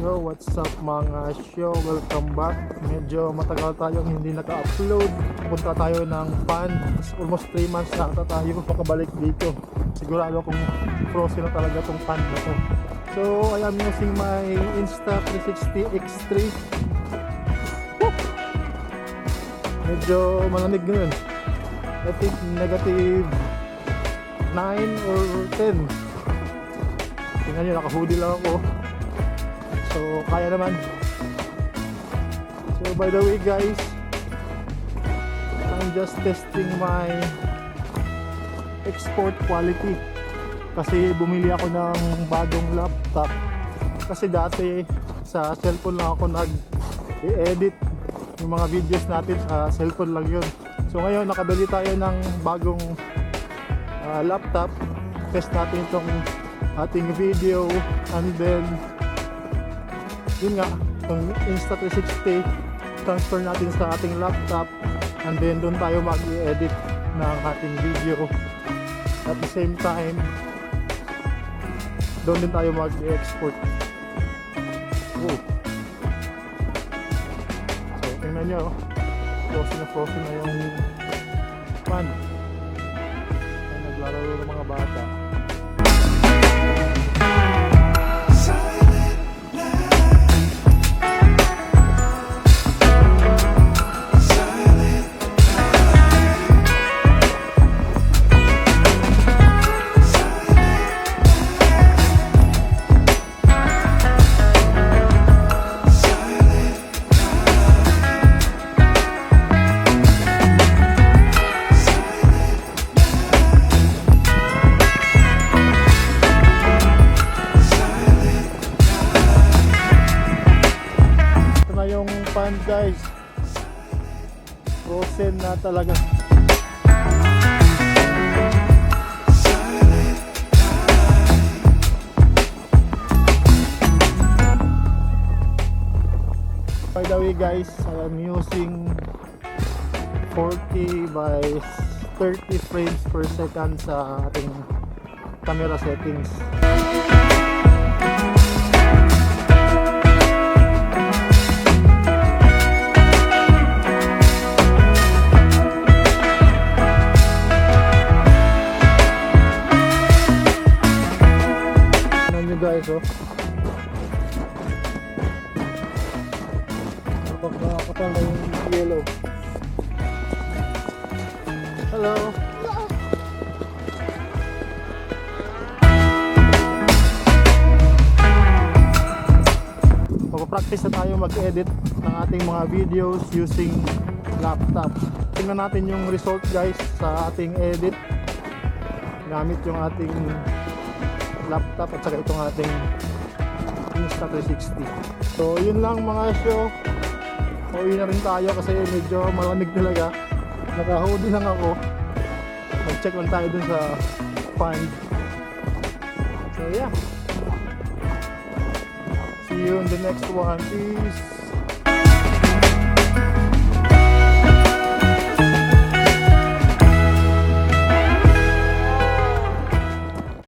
Yo, what's up mga show? Welcome back. Medyo matagal tayong hindi naka-upload. Punta tayo ng pan. Almost 3 months na ata tayo makabalik dito. Sigurado kung frozen na talaga tong pan na to. So, I am using my Insta360X3. Woo! Medyo malamig ngayon. I think negative 9 or 10. Tingnan nyo, naka-hoodie lang ako. So, kaya naman. So, by the way guys, I'm just testing my export quality. Kasi bumili ako ng bagong laptop. Kasi dati sa cellphone lang ako nag-edit yung mga videos natin, sa cellphone lang yun. So ngayon nakabili tayo ng bagong laptop. Test natin itong ating video, and then yun nga, itong Insta360 transfer natin sa ating laptop, and then doon tayo mag-edit ng ating video. At the same time, doon din tayo mag-export. Oh. So tingnan nyo, frozen na yung pan. Ay, naglalaro ng mga bata. Guys, frozen na talaga. By the way guys, I am using 40 by 30 frames per second sa ating camera settings. Guys, oh, nakakapal na yung yellow. Hello. Magpa-practice na tayo mag-edit ng ating mga videos using laptop. Tingnan natin yung result guys sa ating edit gamit yung ating laptop at saka itong ating Insta360. So yun lang mga show. Uwi na rin tayo kasi medyo malamig talaga. Naka-hoodie lang ako. Mag-check lang tayo dun sa fan. So yeah, see you in the next one. Peace.